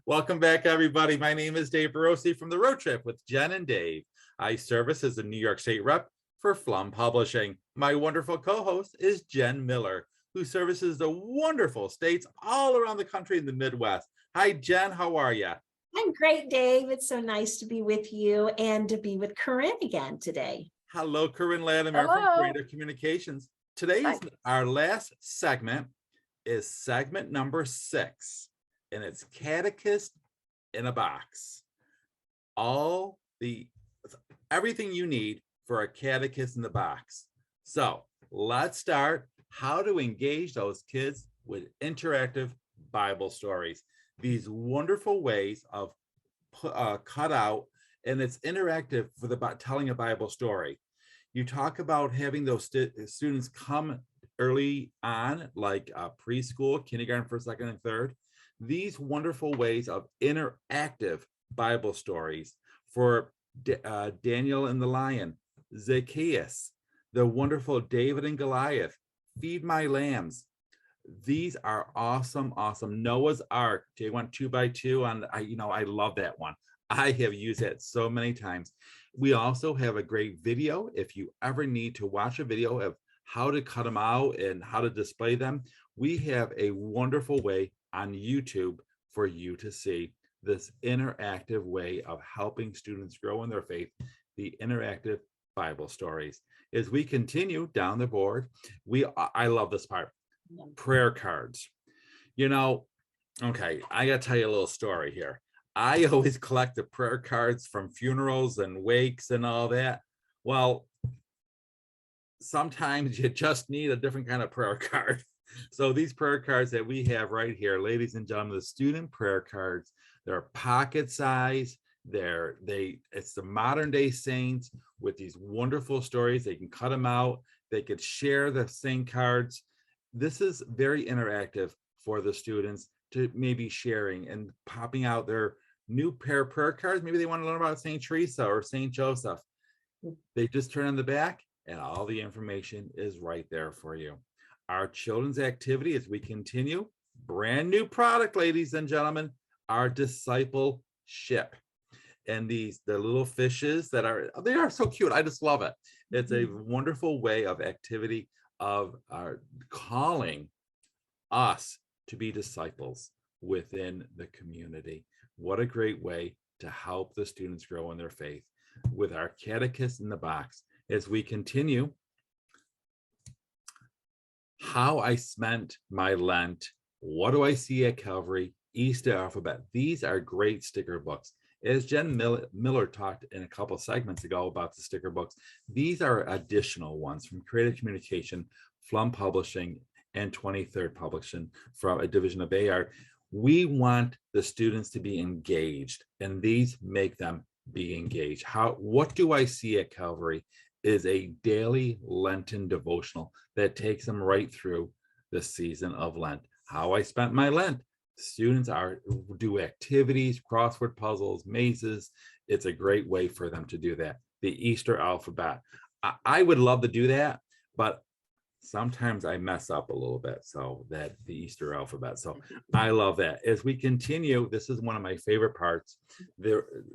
Welcome back, everybody. My name is Dave Barossi from the Roadtrip with Jen and Dave. I service as a New York State rep for Flum Publishing. My wonderful co-host is Jen Miller, who services the wonderful states all around the country in the Midwest. Hi, Jen. How are you? I'm great, Dave. It's so nice to be with you and to be with Corinne again today. Hello, Corinne Latimer from Creative Communications. Today's our last segment is segment number 6, and it's Catechist in a Box. Everything you need for a catechist in the box. So let's start how to engage those kids with interactive Bible stories. These wonderful ways of cut out, and it's interactive for telling a Bible story. You talk about having those students come early on, like preschool, kindergarten, first, second, and third. These wonderful ways of interactive Bible stories for Daniel and the lion, Zacchaeus, the wonderful David and Goliath, Feed My Lambs. These are awesome. Noah's Ark, J1 2x2 I love that one. I have used that so many times. We also have a great video. If you ever need to watch a video of how to cut them out and how to display them, we have a wonderful way on YouTube for you to see this interactive way of helping students grow in their faith, the interactive Bible stories. As we continue down the board, I love this part. Prayer cards. Okay, I gotta tell you a little story here. I always collect the prayer cards from funerals and wakes and all that. Well, sometimes you just need a different kind of prayer card. So these prayer cards that we have right here, ladies and gentlemen, the student prayer cards, they're pocket size. It's the modern day saints with these wonderful stories. They can cut them out. They could share the same cards. This is very interactive for the students to maybe sharing and popping out their new pair of prayer cards. Maybe they want to learn about St. Teresa or St. Joseph. They just turn on the back and all the information is right there for you. Our children's activity as we continue, brand new product, ladies and gentlemen, our discipleship. And the little fishes they are so cute. I just love it. It's a wonderful way of activity of our calling us to be disciples within the community. What a great way to help the students grow in their faith with our Catechist in the Box. As we continue, how I spent my Lent, what do I see at Calvary, Easter alphabet. These are great sticker books. As Jen Miller talked in a couple segments ago about the sticker books, these are additional ones from Creative Communication, Flum Publishing, and 23rd Publishing from a division of Bayard. We want the students to be engaged, and these make them be engaged. What do I see at Calvary is a daily Lenten devotional that takes them right through the season of Lent. How I spent my Lent. Students do activities, crossword puzzles, mazes. It's a great way for them to do that. The Easter alphabet. I would love to do that, but sometimes I mess up a little bit. So the Easter alphabet. So I love that. As we continue, this is one of my favorite parts.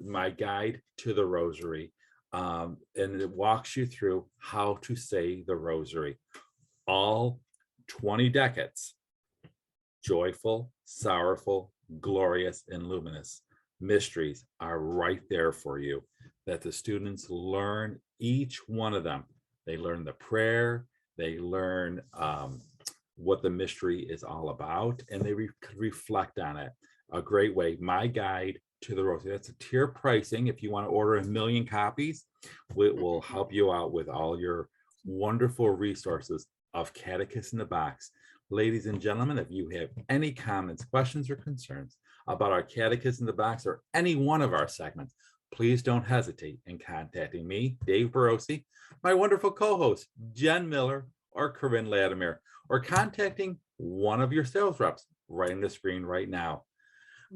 My guide to the Rosary. And it walks you through how to say the Rosary. All 20 decades. Joyful, sorrowful, glorious, and luminous mysteries are right there for you, that the students learn each one of them. They learn the prayer, they learn what the mystery is all about, and they reflect on it. A great way. My guide to the Rosary. That's a tier pricing. If you want to order 1 million copies, it will help you out with all your wonderful resources of Catechist in the Box. Ladies and gentlemen, if you have any comments, questions, or concerns about our Catechist in the Box or any one of our segments, please don't hesitate in contacting me, Dave Barossi, my wonderful co-host, Jen Miller, or Corinne Latimer, or contacting one of your sales reps right on the screen right now.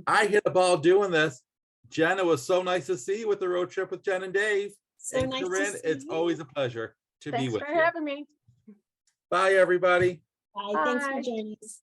I hit a ball doing this. Jen, it was so nice to see you with the Road Trip with Jen and Dave. So and nice Corinne, to see it's you. always a pleasure to be with you. Thanks for having me. Bye, everybody. Bye. Thanks for joining us.